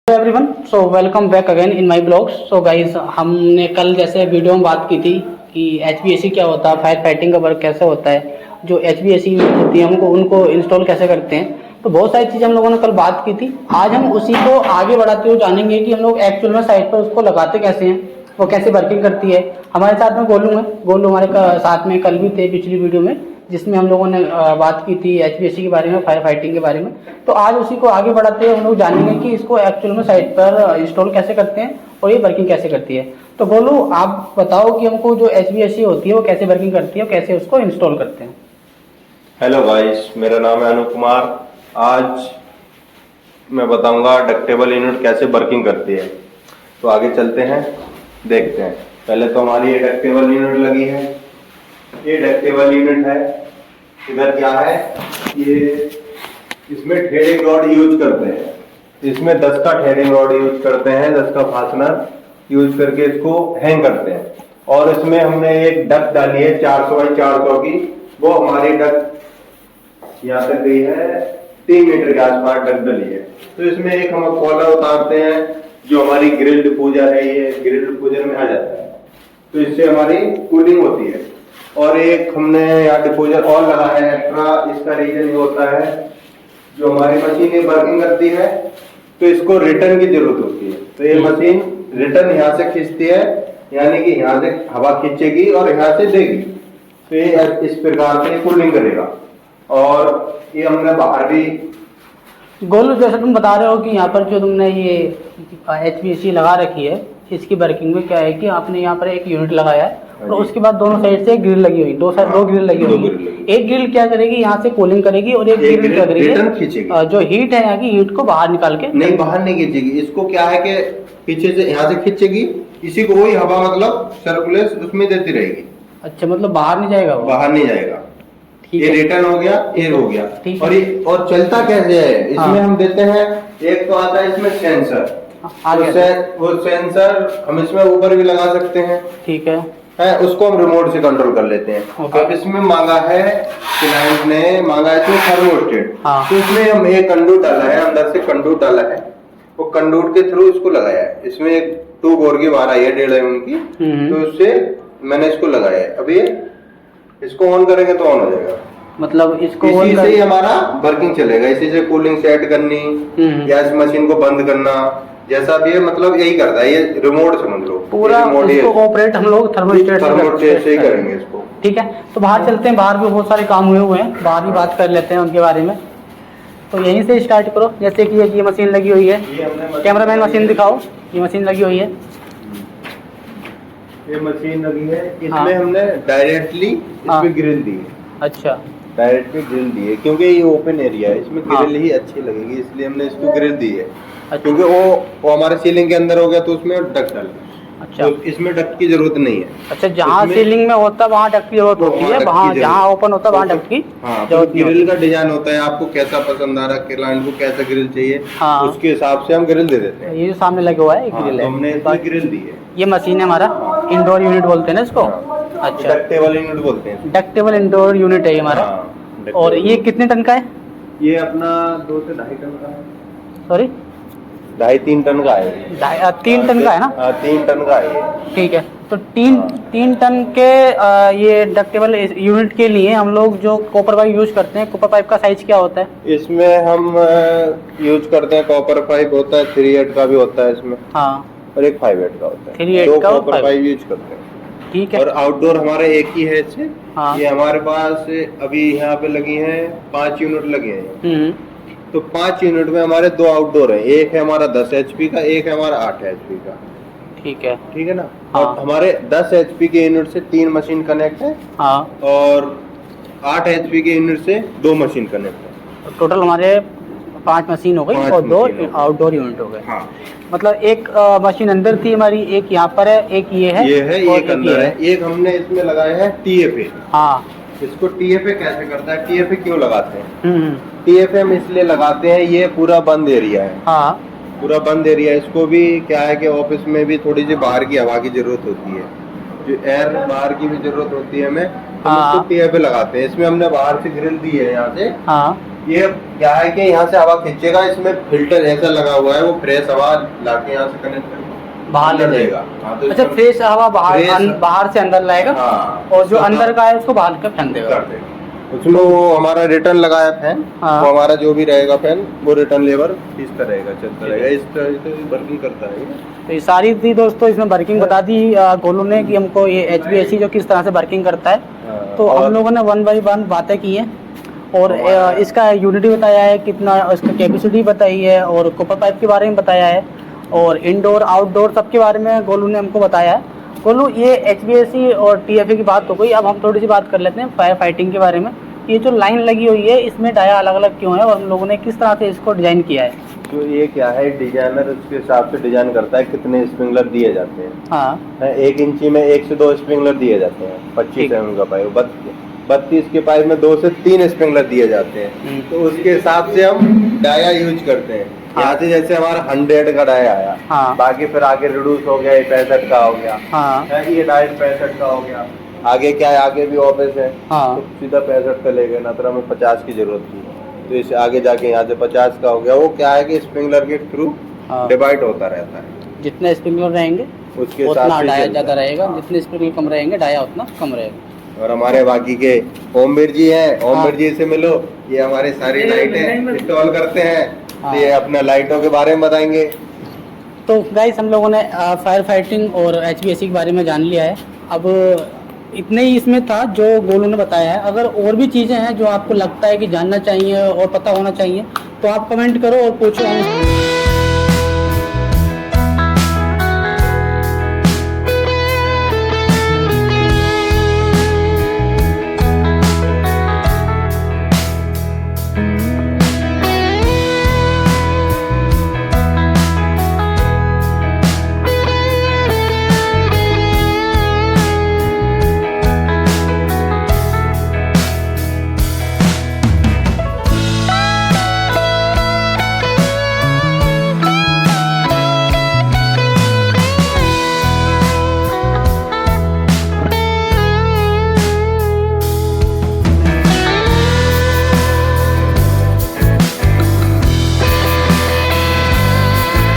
Everyone, so welcome back again in my blogs. So guys, हमने कल जैसे video में बात की थी कि एचवीएसी क्या होता है, फायर फाइटिंग का वर्क कैसे होता है, जो एचवीएसी होती है हमको उनको इंस्टॉल कैसे करते हैं। तो बहुत सारी चीज़ें हम लोगों ने कल बात की थी। आज हम उसी को आगे बढ़ाते हुए जानेंगे कि हम लोग एक्चुअल में साइट पर उसको लगाते कैसे हैं, वो कैसे वर्किंग करती है। हमारे साथ में गोलू है, गोलू हमारे साथ में कल भी थे पिछली वीडियो में, जिसमें हम लोगों ने बात की थी एचवीएसी के बारे में, फायर फाइटिंग के बारे में। तो आज उसी को आगे बढ़ाते हुए हम लोग जानेंगे कि इसको एक्चुअल में साइट पर इंस्टॉल कैसे करते हैं और ये वर्किंग कैसे करती है। तो गोलू, आप बताओ कि हमको जो एचवीएसी होती है वो कैसे वर्किंग करती है और कैसे उसको इंस्टॉल करते हैं। हेलो गाइस, मेरा नाम है अनु कुमार। आज मैं बताऊंगा डक्टेबल यूनिट कैसे वर्किंग करती है। तो आगे चलते हैं, देखते हैं। पहले तो हमारी ये डक्टेबल यूनिट लगी है। ये डक्टेबल यूनिट है। इधर क्या है, ये इसमें थ्रेडिंग रॉड यूज करते हैं। इसमें 10 का थ्रेडिंग रॉड यूज करते हैं, 10 का फास्टनर यूज करके इसको हैंग करते हैं। और इसमें हमने एक डक डाली है 400 बाई 400 की। वो हमारी डक यहाँ तक गई है 3 मीटर के आसपास डक डली है। तो इसमें एक हम कॉलर उतारते हैं, जो हमारी ग्रिल डिफ्यूजर है, ये ग्रिल डिफ्यूजर में आ जाता है। तो इससे हमारी कूलिंग होती है। और एक हमने यहाँ डिफ्यूजर और लगा है एक्स्ट्रा। इसका रीजन ये होता है, जो हमारी मशीन वर्किंग करती है तो इसको रिटर्न की जरूरत होती है। तो ये मशीन रिटर्न यहाँ से खींचती है, यानी कि यहाँ से हवा खींचेगी और यहाँ से देगी। तो ये इस प्रकार से कूलिंग करेगा। और ये हमने बाहर भी गोलू, जैसे तुम बता रहे हो कि यहाँ पर जो तुमने ये एचवीएसी लगा रखी है, इसकी वर्किंग में क्या है कि आपने यहाँ पर एक यूनिट लगाया है और उसके बाद दोनों साइड से ग्रिल लगी हुई, दो ग्रिल लगी हुई। एक ग्रिल क्या करेगी, यहाँ से कूलिंग करेगी और एक ग्रिल क्या करेगी, जो हीट है यहाँ की हीट को बाहर निकाल के। नहीं, बाहर नहीं खींचेगी। इसको क्या है कि पीछे से यहाँ से खींचेगी, इसी को वही हवा मतलब सर्कुलेट उसमें देती रहेगी। अच्छा, मतलब बाहर नहीं जाएगा वो? बाहर नहीं जाएगा। ये रिटर्न हो गया, एयर हो गया। और ये और चलता कैसे है, इसमें हम देते हैं, एक तो आता है इसमें सेंसर। वो सेंसर हम इसमें ऊपर भी लगा सकते हैं। ठीक है, उसको हम रिमोट से कंट्रोल कर लेते हैं। अब इसमें मांगा है, क्लाइंट ने मांगा है तो थर्मोस्टेट। तो इसमें हम एक कंडूट डाला है, अंदर से कंडूट डाला है, वो कंडूट के थ्रू इसको लगाया है। इसमें एक 2 बोर की वायर आई है 1.5 mm की, तो उससे मैंने इसको लगाया है। अब ये इसको ऑन करेंगे तो ऑन हो जाएगा। मतलब इसको इसी से ही हमारा वर्किंग चलेगा। इसी से कूलिंग सेट करनी या इस मशीन को बंद करना, जैसा भी है, मतलब यही करता है। ये रिमोट समझ लो, पूरा इसको ऑपरेट हम लोग थर्मोस्टेट से ही करेंगे इसको। ठीक है, तो बाहर चलते हैं। बाहर भी बहुत सारे काम हुए हैं, बाहर भी बात कर लेते हैं उनके बारे में। तो यहीं से स्टार्ट करो। जैसे कि ये मशीन लगी हुई है, कैमरामैन मशीन दिखाओ। ये मशीन लगी हुई है, ये मशीन लगी है। इसमें हमने डायरेक्टली इसमें ग्रिल दी है। अच्छा, डायरेक्टली ग्रिल दी है, क्योंकि ये ओपन एरिया है, इसमें ग्रिल ही अच्छी लगेगी, इसलिए हमने इसको ग्रिल दी है। क्योंकि वो हमारे सीलिंग के अंदर हो गया तो उसमें डक डाल। अच्छा, तो इसमें डक की जरूरत नहीं है। अच्छा, जहाँ सीलिंग में होता है वहाँ डक की जरूरत होती है, वहाँ जहाँ ओपन होता है वहाँ डक की जरूरत। ग्रिल का डिजाइन होता है, आपको कैसा पसंद आ रहा है, क्लाइंट को कैसा ग्रिल चाहिए, उसके हिसाब से हम ग्रिल दे देते हैं। ये जो सामने लगा हुआ है ग्रिल है, हमने इसमें ग्रिल दी है। ये मशीन है हमारा इंडोर यूनिट बोलते हैं ना इसको। अच्छा, डक्टेबल यूनिट बोलते हैं। डक्टेबल इंडोर यूनिट है हमारा। और ये कितने टन का है? ये अपना 2 से 2.5 टन का है। सॉरी, 2.5-3 टन का है। 3 टन का है ना? 3 टन का है। ठीक है, तो 3 टन के ये डक्टेबल यूनिट के लिए हम लोग जो कॉपर पाइप यूज करते हैं, कॉपर पाइप का साइज क्या होता है? इसमें हम यूज करते हैं, कॉपर पाइप होता है 3/8 का भी होता है इसमें। हाँ, और एक 5/8 का होता है। 3/8 का कॉपर पाइप यूज करते हैं। ठीक है। और आउटडोर हमारे एक ही है इससे। ये हमारे पास अभी यहाँ पे लगी हैं 5 यूनिट लगे हैं। तो 5 यूनिट में हमारे 2 आउटडोर है। एक है हमारा 10 HP का, एक है हमारा 8 HP का। ठीक है ना। और हमारे 10 HP के यूनिट से 3 मशीन कनेक्ट है। और 8 HP के यूनिट से 2 मशीन कनेक्ट है। टोटल हमारे 5 मशीन हो गई और 2 आउटडोर यूनिट हो गए। मतलब एक मशीन अंदर थी हमारी, एक यहाँ पर है, एक ये है, एक अंदर है। एक हमने इसमें लगाया है TFA। इसको TFA कैसे करता है, TFA क्यों लगाते हैं? TFA हम इसलिए लगाते हैं, ये पूरा बंद एरिया है। पूरा बंद एरिया। इसको भी क्या है कि ऑफिस में भी थोड़ी सी बाहर की हवा की जरूरत होती है, जो एयर बाहर की भी जरूरत होती है हमें, तो इसको TFA लगाते हैं। इसमें हमने बाहर से ग्रिल दी है यहाँ से, ये क्या है कि यहाँ से हवा खींचेगा, इसमें फिल्टर ऐसा लगा हुआ है, वो फ्रेश हवा लाके यहाँ से कनेक्ट करके बाहर ले अंदर जाएगा। हाँ, तो अच्छा, इसमें फ्रेश हवा फ्रेश- बाहर से अंदर लाएगा, हाँ, और जो उसको अंदर का है उसको बाहर कर फेंक देगा। कर देगा। उसमें वो हमारा रिटर्न लगाया फैन, हाँ। वो हमारा जो भी रहेगा फैन, वो रिटर्न लेवर खींचता रहेगा, चलता रहेगा, इस तरह से वर्किंग करता है ये। तो ये सारी थी दोस्तों, इसमें वर्किंग बता दी गोलू ने कि हमको ये HVAC जो किस तरह से वर्किंग करता है। हाँ, तो और हम लोगों ने 1 बाई 1 बातें की हैं, और हमारा- इसका यूनिटी बताया है, कितना इसका कैपेसिटी बताई है, और कॉपर पाइप के बारे में बताया है, और इंडोर आउटडोर सबके बारे में गोलू ने हमको बताया है। गोलू, ये HVAC और TFA की बात हो गई, अब हम थोड़ी सी बात कर लेते हैं फायर फाइटिंग के बारे में। ये जो लाइन लगी हुई है, इसमें डाया अलग अलग क्यों है, और हम लोगों ने किस तरह से इसको डिजाइन किया है? तो ये क्या है, डिजाइनर उसके हिसाब से डिजाइन करता है कितने स्प्रिंगलर दिए जाते हैं। हाँ, 1 इंची में 1 से 2 स्प्रिंगलर दिए जाते हैं, 25 ठीक। mm का पाइप, 32 के पाइप में 2 से 3 स्प्रिंगलर दिए जाते हैं। तो उसके हिसाब से हम डाया यूज करते हैं। हाँ। यहाँ से जैसे हमारा 100 का डाया आया, हाँ। बाकी फिर आगे रिड्यूस हो गया, ये 65 का हो गया, हाँ, ये डाया 65 का हो गया। आगे क्या है, आगे भी ऑफिस है, हाँ। तो सीधा 65 का ले गए ना, तो हमें 50 की जरूरत थी, तो इसे आगे जाके यहाँ से 50 का हो गया। वो क्या है कि स्प्रिंगलर के थ्रू हाँ। डिवाइड होता रहता है, जितने स्प्रिंकलर रहेंगे उसके उतना हिसाब से डाया चलता ज़्यादा है। रहेगा, हाँ। जितने स्प्रिंकलर कम रहेंगे डाया उतना कम रहेगा। और हमारे बाकी के ओमवीर जी हैं, ओमवीर हाँ। जी से मिलो, ये हमारी सारी लाइटें इंस्टॉल करते हैं, हाँ। तो ये अपना लाइटों के बारे में बताएंगे। तो गाइस, हम लोगों ने फायर फाइटिंग और HVAC के बारे में जान लिया है। अब इतने ही इसमें था जो गोलू ने बताया है। अगर और भी चीज़ें हैं जो आपको लगता है कि जानना चाहिए और पता होना चाहिए, तो आप कमेंट करो और पूछो, हम